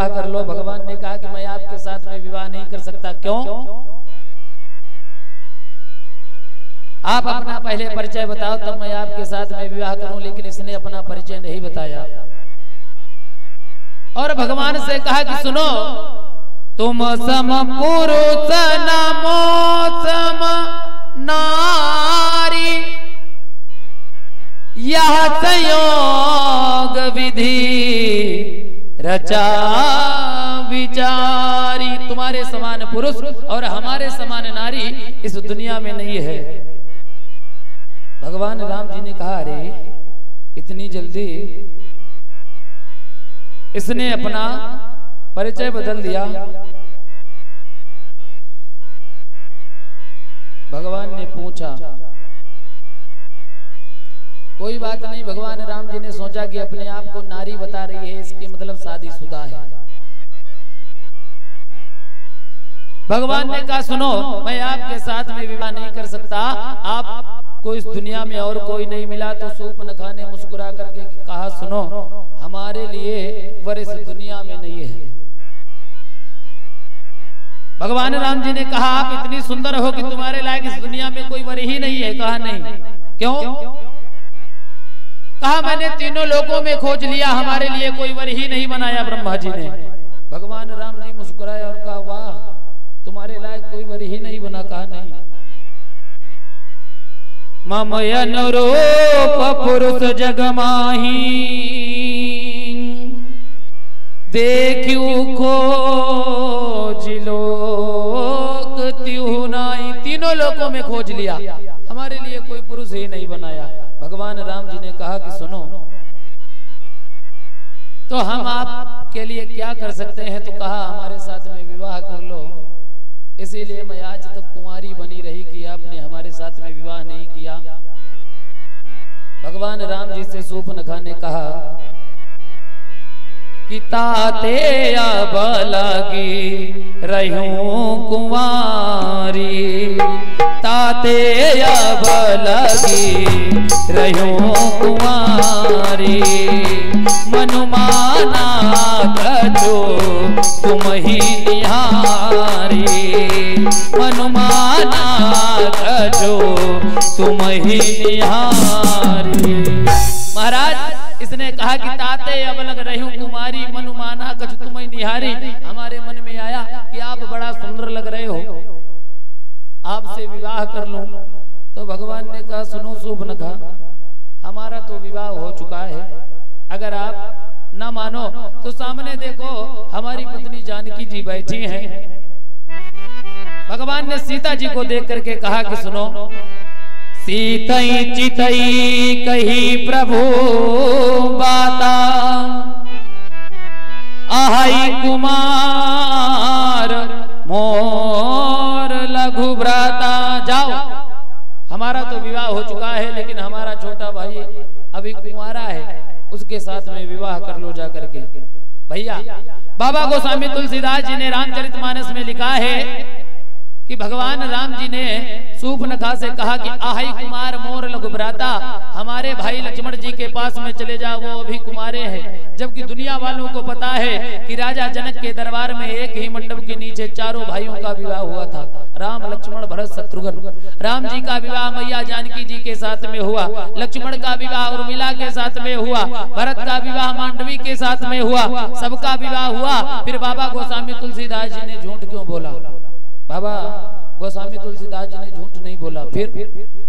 विवाह कर लो। भगवान ने कहा कि मैं आपके साथ में विवाह नहीं कर सकता। क्यों? आप अपना पहले परिचय बताओ, तब मैं आपके साथ में विवाह करूं। लेकिन इसने अपना परिचय नहीं बताया और भगवान से कहा कि सुनो, तुम सम पुरुष नमो सम नारी, यह संयोग विधि रचा विचारी। तुम्हारे समान पुरुष और हमारे समान नारी इस दुनिया में नहीं है। भगवान राम जी ने कहा, अरे इतनी जल्दी? इसने अपना परिचय बदल दिया। भगवान ने पूछा, कोई बात नहीं। भगवान राम जी ने सोचा कि अपने आप को नारी बता रही है, इसके मतलब शादीशुदा है। भगवान ने कहा, सुनो, मैं आपके साथ में विवाह नहीं कर सकता। आपको इस दुनिया में और कोई नहीं मिला। तो शूर्पणखा ने मुस्कुरा करके कहा, सुनो, हमारे लिए वर इस दुनिया में नहीं है। भगवान राम जी ने कहा, आप इतनी सुंदर हो कि तुम्हारे लायक इस दुनिया में कोई वर ही नहीं है। कहा, नहीं। क्यों? कहा, मैंने तीनों लोकों में खोज लिया, हमारे लिए कोई वर ही नहीं बनाया ब्रह्मा जी ने। भगवान राम जी मुस्कुराए और कहा, वाह, तुम्हारे लायक कोई वर ही नहीं बना। कहा, नहीं। मम अनुरूप पुरुष जग माही, देखियो खोज लोक तिहु नाई। तीनों लोकों में खोज लिया, हमारे लिए कोई पुरुष ही नहीं बनाया। भगवान राम जी ने कहा कि सुनो, तो हम आपके लिए क्या कर सकते हैं? तो कहा, हमारे साथ में विवाह कर लो। इसीलिए मैं आज तक कुंवारी बनी रही कि आपने हमारे साथ में विवाह नहीं किया। भगवान राम जी से शूर्पणखा ने कहा कि ताते अब लगी रहूं कुंवारी, ताते अब लगी रहूं कुंवारी, मनुमाना कछो तुम ही निहारी, मनुमाना कछो तुम ही निहारी। महाराज, इसने कहा कि ताते अब लग रहूं कुमारी, मनुमाना कछ तुम ही निहारी। हमारे मन में आया कि आप बड़ा सुंदर लग रहे हो, आपसे विवाह कर लूं। तो भगवान ने कहा, सुनो शूर्पणखा, हमारा तो विवाह हो चुका है। अगर आप ना मानो तो सामने देखो, हमारी पत्नी जानकी जी बैठी हैं। भगवान ने सीता जी को देख करके कहा कि सुनो, सीतई चितई कही प्रभु बाता, आहाई कुमार मोर लघु भ्राता। जाओ, हमारा तो विवाह हो चुका है, लेकिन हमारा छोटा भाई अभी कुंवारा है, उसके साथ में विवाह कर लो जा करके। भैया, बाबा गोस्वामी तुलसीदास जी ने रामचरितमानस में लिखा है कि भगवान राम जी ने शूर्पणखा से कहा कि आहाई कुमार मोर लघु भ्राता, हमारे भाई लक्ष्मण जी के पास में चले जाओ, वो अभी कुमारे हैं। जबकि दुनिया वालों को पता है कि राजा जनक के दरबार में एक ही मंडप के नीचे चारों भाइयों का विवाह हुआ था, राम लक्ष्मण भरत शत्रुघ्न। राम जी का विवाह मैया जानकी जी के साथ में हुआ, लक्ष्मण का विवाह उर्मिला के साथ में हुआ, भरत का विवाह मांडवी के साथ में हुआ, सबका विवाह हुआ। फिर बाबा गोस्वामी तुलसीदास जी ने झूठ क्यों बोला? बाबा गोस्वामी तुलसीदास जी ने झूठ नहीं बोला। फिर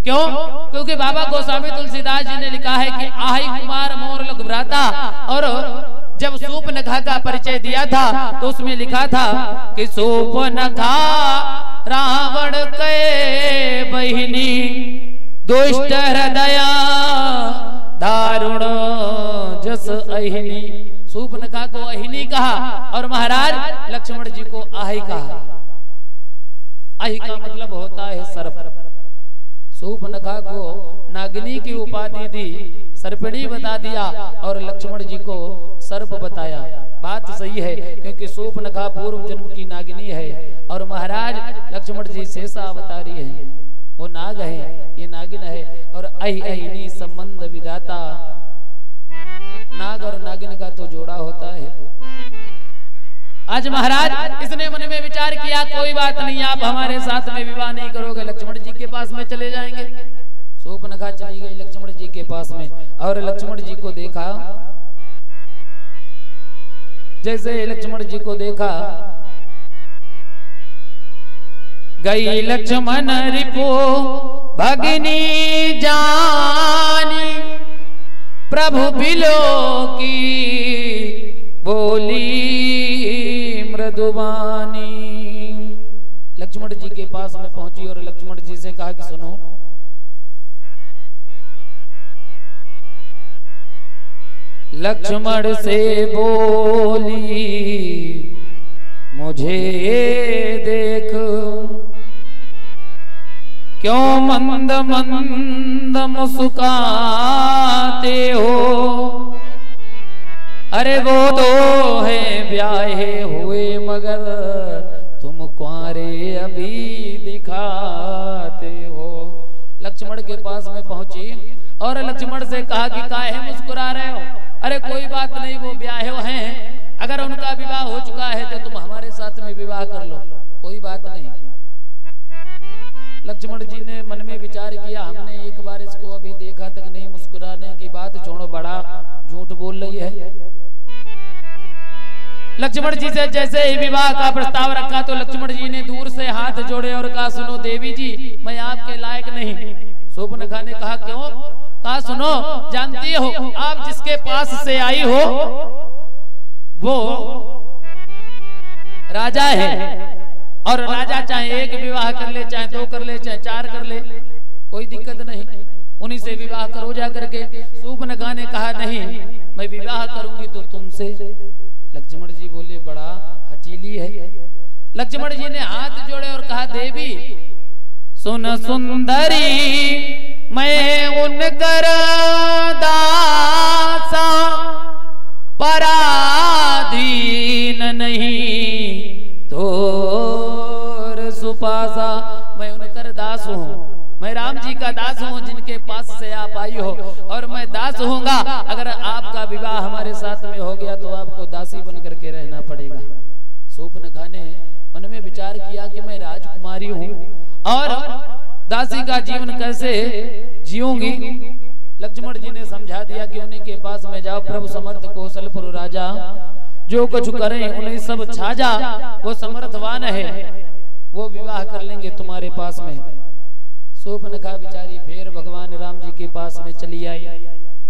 क्यों? क्योंकि बाबा गोस्वामी तुलसीदास जी ने लिखा है कि आहाई कुमार मोर लघु भ्राता। और जब शूर्पणखा का परिचय दिया था तो उसमें लिखा था कि शूर्पणखा रावण के बहिनी, दुष्ट हृदया दारुण जस अहिनी। शूर्पणखा को अहिनी कहा और महाराज लक्ष्मण जी को आही कहा। आही का मतलब होता है सर्प। शूर्पणखा को नागिनी की उपाधि दी, सर्पिणी बता दिया और लक्ष्मण जी को सर्प बताया। बात सही है, क्योंकि शूर्पणखा पूर्व जन्म की नागिनी है और महाराज लक्ष्मण जी शेषा अवतारी है, वो नाग है, ये नागिन है। और अहिनी संबंध विधाता, नाग और नागिन का तो जोड़ा होता है। आज महाराज इसने मन में विचार किया, कोई बात नहीं, आप हमारे साथ में विवाह नहीं करोगे, लक्ष्मण जी के पास में चले जाएंगे। शूर्पणखा चली गई लक्ष्मण जी के पास में और लक्ष्मण जी को देखा। जैसे लक्ष्मण जी को देखा, गई लक्ष्मण रिपो भगिनी जानी, प्रभु बिलो की बोली मृदुबानी। लक्ष्मण जी के पास में पहुंची और लक्ष्मण जी से कहा कि सुनो, लक्ष्मण से बोली मुझे देख, क्यों मंद मंद मुस्काते हो, अरे वो तो है ब्याहे हुए मगर तुम कुंवारे अभी दिखाते हो। लक्ष्मण के पास में पहुंची और लक्ष्मण से कहा कि काहे मुस्कुरा रहे हो, अरे कोई बात नहीं, वो ब्याहे हैं, अगर उनका विवाह हो चुका है तो तुम हमारे साथ में विवाह कर लो, कोई बात नहीं। लक्ष्मण जी ने मन में विचार किया, हमने एक बार इसको अभी देखा तक नहीं, मुस्कुराने की बात छोड़ो, बड़ा झूठ बोल रही है। लक्ष्मण जी से जैसे ही विवाह का प्रस्ताव रखा तो लक्ष्मण जी ने दूर से हाथ जोड़े और कहा, सुनो देवी जी, मैं आपके लायक नहीं। शूर्पणखा ने कहा, क्यों? कहा, सुनो, जानती हो आप जिसके पास से आई हो वो राजा है, और राजा चाहे एक विवाह कर ले, चाहे दो कर ले, चाहे चार कर ले, कोई दिक्कत नहीं, उन्हीं से विवाह करो जा करके। शूर्पणखा ने कहा, नहीं, मैं विवाह करूंगी तो तुमसे। लक्ष्मण जी बोले, बड़ा हठीली है। लक्ष्मण जी ने हाथ जोड़े और कहा, देवी सुन सुंदरी, मैं उनकर दासा, पराधीन नहीं तोर सुपासा। मैं उनकर दास हूँ, मैं राम जी का दास हूँ जिनके पास से आप आई हो, और मैं दास होऊंगा। अगर आपका विवाह हमारे साथ में हो गया तो आपको दासी बन करके रहना पड़ेगा। शूर्पणखा ने मन में विचार किया कि मैं राजकुमारी हूँ और दासी का जीवन कैसे जीऊंगी। लक्ष्मण जी ने समझा दिया कि उन्हीं के पास में जाओ, प्रभु समर्थ कौशलपुर राजा, जो कुछ करें उन्हें सब छाजा, वो समर्थवान है, वो विवाह कर लेंगे तुम्हारे पास में। शूर्पणखा बिचारी फिर भगवान राम जी के पास में चली आई।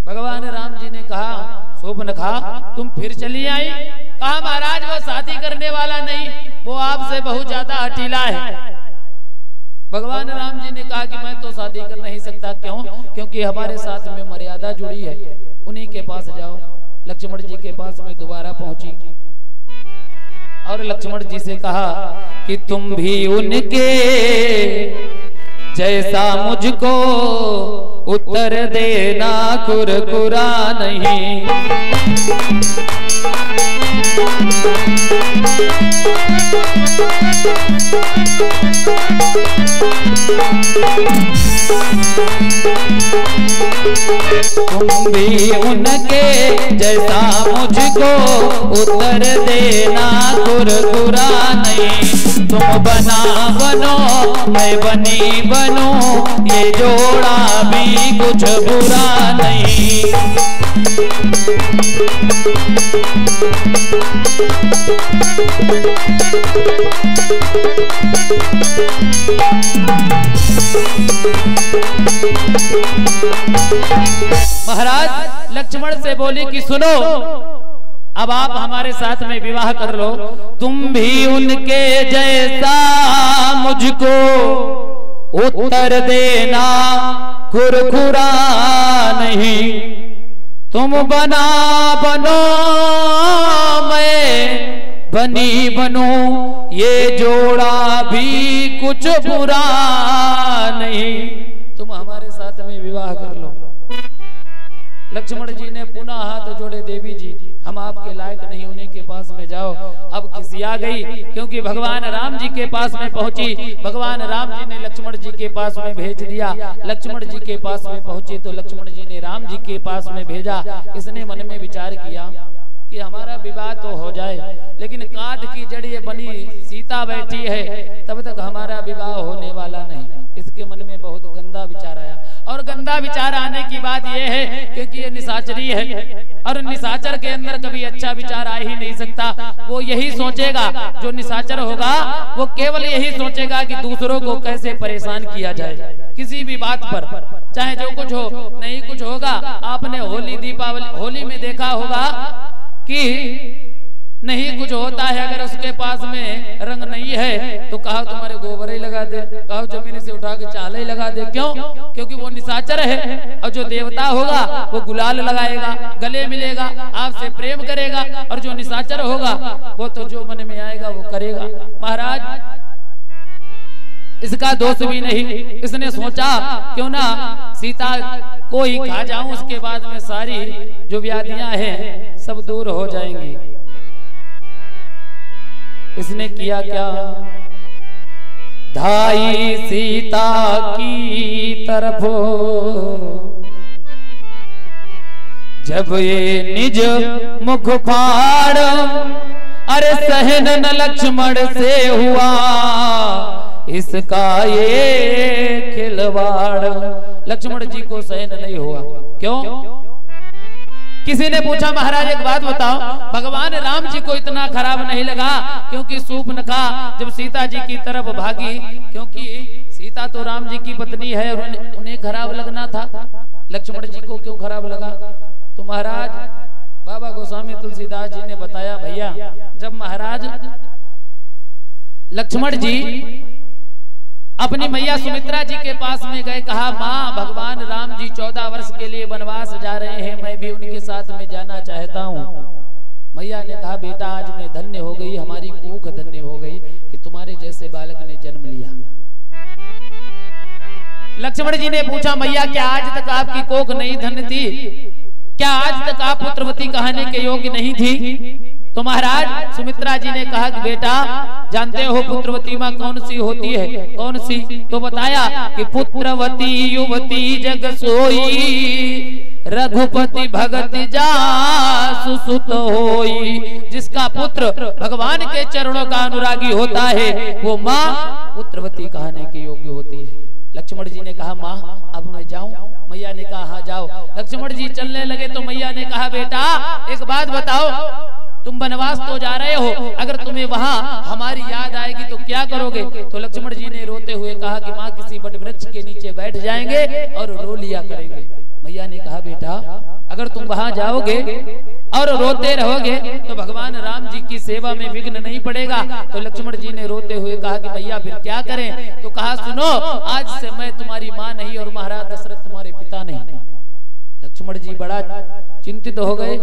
भगवान राम जी ने कहा, शूर्पणखा तुम फिर चली आई? कहा, महाराज वो शादी करने वाला नहीं, वो आपसे बहुत ज्यादा हठीला है। भगवान राम जी ने कहा कि मैं तो शादी कर नहीं सकता। क्यों? क्योंकि हमारे साथ में मर्यादा जुड़ी है, उन्हीं के पास जाओ। लक्ष्मण जी के पास में दोबारा पहुंची और लक्ष्मण जी से कहा कि तुम भी उनके जैसा मुझको उत्तर देना, कुरकुरा नहीं। तुम भी उनके जैसा मुझको उत्तर देना, कुरकुरा नहीं। तुम बना बनो मैं बनी बनूं, ये जोड़ा भी कुछ बुरा नहीं। महाराज लक्ष्मण से बोली कि सुनो, अब आप हमारे साथ में विवाह कर लो। तुम भी उनके जैसा मुझको उत्तर देना, कुरकुरा नहीं। तुम बना बनो मैं बनी बनूं, ये जोड़ा भी कुछ बुरा नहीं। तुम हमारे साथ में विवाह कर लो। लक्ष्मण जी ने पुनः हाथ जोड़े, देवी जी हम आपके लायक नहीं, उन्हीं के पास में जाओ। अब खिसिया गई क्योंकि भगवान राम जी के पास में पहुंची। भगवान राम जी ने लक्ष्मण जी के पास में भेज दिया। लक्ष्मण जी के पास में पहुंची तो लक्ष्मण जी ने राम जी के पास में भेजा। इसने मन में विचार किया कि हमारा विवाह तो हो जाए, लेकिन काठ सीता बैठी है तब तक हमारा विवाह होने वाला नहीं। इसके मन में बहुत गंदा विचार आया, और गंदा विचार आने की बात यह है क्योंकि ये निशाचरी है, और निशाचर के अंदर कभी अच्छा विचार आ ही नहीं सकता। वो यही सोचेगा, जो निशाचर होगा वो केवल यही सोचेगा कि दूसरों को कैसे परेशान किया जाए किसी भी बात पर, चाहे जो कुछ हो। नहीं कुछ होगा, आपने होली दीपावली होली में देखा होगा कि नहीं कुछ होता है, अगर उसके पास में रंग नहीं है तो कहा तुम्हारे गोबर ही लगा दे, कहा जमीन से उठा के चाले ही लगा दे। क्यों? क्योंकि वो निशाचर है, और जो देवता होगा वो गुलाल लगाएगा, गले मिलेगा, आपसे प्रेम करेगा, और जो निशाचर होगा वो तो जो मन में आएगा वो करेगा। महाराज इसका दोष भी नहीं, इसने सोचा क्यों ना सीता को ही खा जाऊं, उसके बाद में सारी जो व्याधियां हैं सब दूर हो जाएंगी। इसने किया क्या? धाई सीता की तरफ जब ये निज मुख फाड़, अरे सहन न लक्ष्मण से हुआ इसका ये खिलवाड़। लक्ष्मण जी को सहन नहीं हुआ। क्यों? किसी ने पूछा महाराज एक बात बताओ, भगवान राम जी को इतना खराब नहीं लगा क्योंकि सूर्पनखा जब सीता जी की तरफ भागी, क्योंकि सीता तो राम जी की पत्नी है और उन्हें खराब लगना था, लक्ष्मण जी को क्यों खराब लगा? तो महाराज बाबा गोस्वामी तुलसीदास जी ने बताया, भैया जब महाराज लक्ष्मण जी अपनी मैया सुमित्रा जी के पास में गए, कहा माँ भगवान राम जी 14 वर्ष के लिए वनवास जा रहे हैं, मैं भी उनके साथ में जाना चाहता हूँ। मैया ने कहा बेटा आज मैं धन्य हो गई, हमारी कूख धन्य हो गई कि तुम्हारे जैसे बालक ने जन्म लिया। लक्ष्मण जी ने पूछा मैया क्या आज तक आपकी कोख नहीं धन्य थी? क्या आज तक आप पुत्रवती कहने के योग्य नहीं थी? तो महाराज सुमित्रा जी ने कहा कि बेटा जानते हो पुत्रवती माँ कौन सी होती है? कौन सी? तो बताया कि पुत्रवती युवती जग सोई, रघुपति भगत जासु सुत होई। जिसका पुत्र भगवान के चरणों का अनुरागी होता है वो माँ पुत्रवती कहने के योग्य होती है। लक्ष्मण जी ने कहा माँ अब मैं जाऊं? मैया ने कहा हाँ जाओ। लक्ष्मण जी चलने लगे तो मैया ने कहा बेटा एक बात बताओ, तुम वनवास तो जा रहे हो, अगर तुम्हें वहां हमारी याद आएगी तो क्या करोगे? तो लक्ष्मण जी ने रोते हुए कहा कि माँ किसी बट वृक्ष के नीचे बैठ जाएंगे और रो लिया करेंगे। मैया ने कहा बेटा अगर तुम वहां जाओगे और रोते रहोगे तो भगवान राम जी की सेवा में विघ्न नहीं पड़ेगा। तो लक्ष्मण जी ने रोते हुए कहा कि भैया फिर क्या करें? तो कहा सुनो आज से मैं तुम्हारी माँ नहीं और महाराज दशरथ तुम्हारे पिता नहीं। लक्ष्मण जी बड़ा चिंतित हो गए,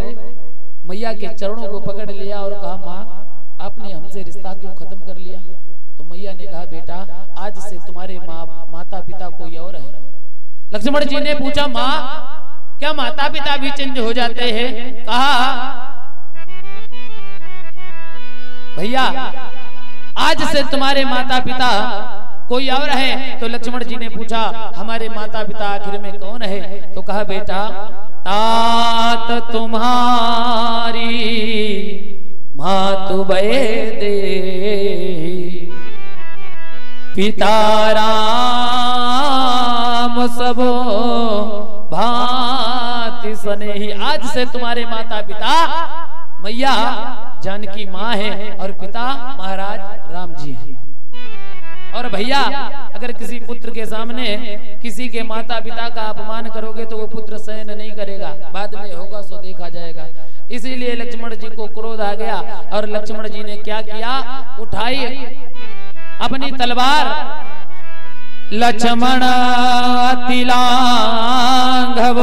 मैया के चरणों को पकड़ लिया और कहा माँ आपने हमसे रिश्ता क्यों खत्म कर लिया? तो मैया ने कहा बेटा आज से तुम्हारे माता पिता कोई और है। लक्ष्मण जी ने पूछा माँ क्या माता पिता भी चेंज हो जाते हैं? कहा भैया आज से तुम्हारे माता पिता कोई और है। तो लक्ष्मण जी ने पूछा हमारे माता पिता आखिर में कौन है? तो कहा बेटा तात तुम्हारी मातु दे पिता राम सब भांति स्नेही। आज से तुम्हारे माता पिता मैया जानकी माँ है और पिता महाराज राम जी हैं। और भैया अगर किसी पुत्र के सामने किसी के माता पिता का अपमान करोगे तो वो पुत्र सहन नहीं करेगा, बाद में होगा सो देखा जाएगा। इसीलिए लक्ष्मण जी को क्रोध आ गया और लक्ष्मण जी ने क्या किया? उठाई अपनी तलवार, लक्ष्मण तिलांघव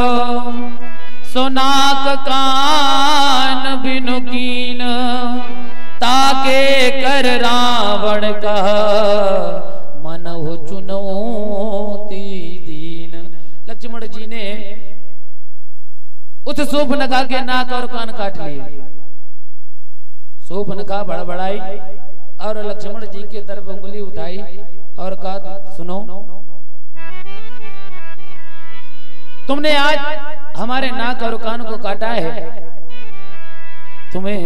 सोनाक कान बिनु कीन ताके कर रावण का मन हो चुनौती दीन। लक्ष्मण जी ने उस शूर्पणखा के नाक और कान काट लिए। शूर्पणखा बड़बड़ाई और लक्ष्मण जी के तरफ उंगली उठाई और कहा सुनो तुमने आज हमारे नाक और कान को काटा है, तुम्हें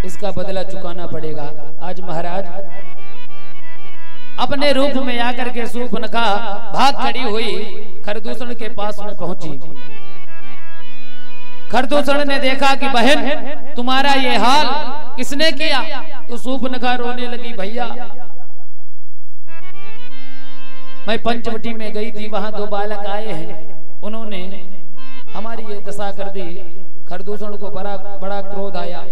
इसका बदला चुकाना पड़ेगा। आज महाराज अपने रूप में आकर के शूर्पणखा भाग खड़ी हुई खरदूषण के पास में पहुंची। खरदूषण ने देखा कि बहन तुम्हारा ये हाल किसने किया? तो शूर्पणखा रोने लगी, भैया मैं पंचवटी में गई थी, वहां 2 बालक आए हैं, उन्होंने हमारी ये दशा कर दी। खरदूषण को बड़ा क्रोध आया।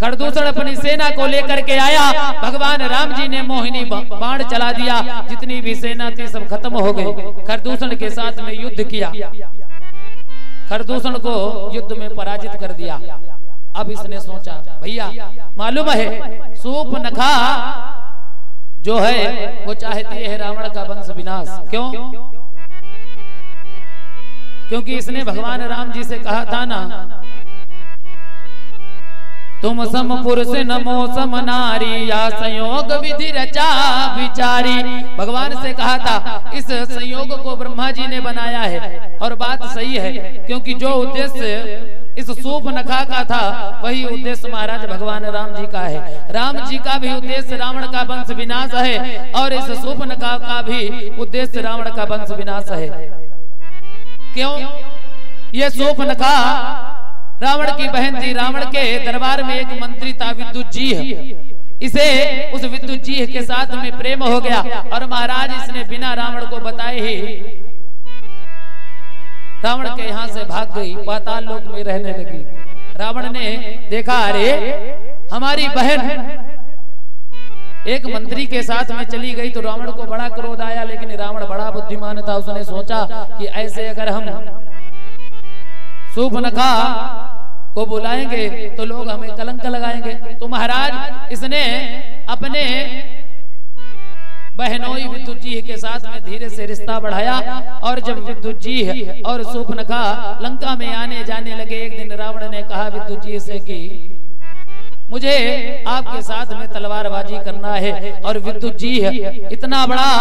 खरदूषण अपनी सेना को लेकर के आया। भगवान राम जी ने मोहिनी बाण चला दिया, जितनी भी सेना थी सब खत्म हो गई। खरदूषण के साथ में युद्ध किया, खरदूषण को युद्ध में पराजित कर दिया। अब इसने सोचा, भैया मालूम है शूर्पणखा जो है वो चाहती है रावण का वंश विनाश। क्यों? क्योंकि इसने भगवान राम जी से कहा था ना, तुम सम पुरुष नमो सम नारी, या संयोग विधि रचा विचारी। भगवान से कहा था इस संयोग को ब्रह्मा जी ने बनाया है, और बात सही है, क्योंकि जो उद्देश्य इस शूर्पणखा का था वही उद्देश्य महाराज भगवान राम जी का है। राम जी का भी उद्देश्य रावण का वंश विनाश है, और इस शूर्पणखा का भी उद्देश्य रावण का वंश विनाश है। क्यों? ये शूर्पणखा रावण की बहन थी। रावण के दरबार में एक मंत्री था विद्युत जी, इसे उस विद्युत जी के साथ में प्रेम हो गया, और महाराज इसने बिना रावण को बताए ही रावण के यहाँ से भाग गई, पाताल लोक में रहने लगी। रावण ने देखा, अरे हमारी बहन एक मंत्री के साथ में चली गई, तो रावण को बड़ा क्रोध आया। लेकिन रावण बड़ा बुद्धिमान था, उसने सोचा कि ऐसे अगर हम शूर्पणखा को बुलाएंगे तो लोग हमें कलंक लगाएंगे। तो महाराज इसने अपने बहनोई विद्युत जी के साथ में धीरे से रिश्ता बढ़ाया, और जब विद्युत जी और शूर्पणखा लंका में आने जाने लगे, एक दिन रावण ने कहा विद्युत जी से कि मुझे आपके साथ में तलवारबाजी करना है। और विद्युत जी इतना बड़ा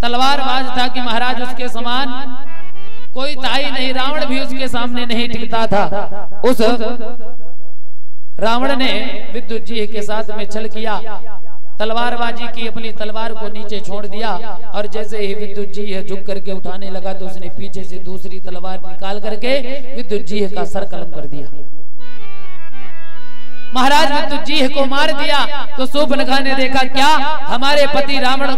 तलवारबाज था कि महाराज उसके समान कोई था ही नहीं, रावण भी उसके सामने नहीं टिकता था। उस रावण ने विद्युत जी के साथ में छल किया, तलवारबाजी की, अपनी तलवार को नीचे छोड़ दिया, और जैसे ही विद्युत जी झुक करके उठाने लगा तो उसने पीछे से दूसरी तलवार निकाल करके विद्युत जी का सर कलम कर दिया। महाराज विद्युत जी को मार दिया। तो शूर्पणखा ने देखा, क्या हमारे पति रावण,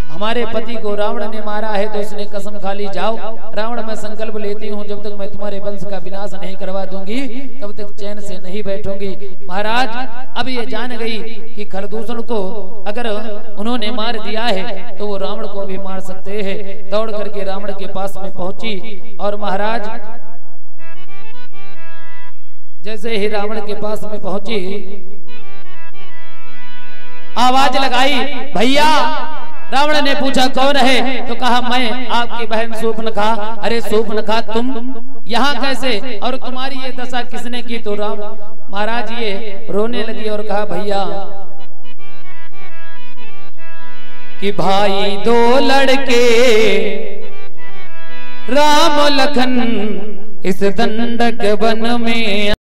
हमारे पति को रावण ने मारा है? तो इसने कसम खा ली, जाओ रावण मैं संकल्प लेती हूँ, जब तक मैं तुम्हारे वंश का विनाश नहीं करवा दूंगी तब तक चैन से नहीं बैठूंगी। महाराज अब ये जान गई कि खरदूषण को अगर उन्होंने मार दिया है तो वो रावण को भी मार सकते हैं। दौड़ करके रावण के पास में पहुंची, और महाराज जैसे ही रावण के पास में पहुंची आवाज लगाई, भैया। रावण ने पूछा कौन है? तो कहा मैं आपकी बहन शूर्पणखा। अरे शूर्पणखा तुम यहाँ कैसे, और तुम्हारी ये दशा किसने की? तो राम महाराज ये रोने लगी और कहा, भैया कि भाई 2 लड़के राम लखन इस दंडक वन में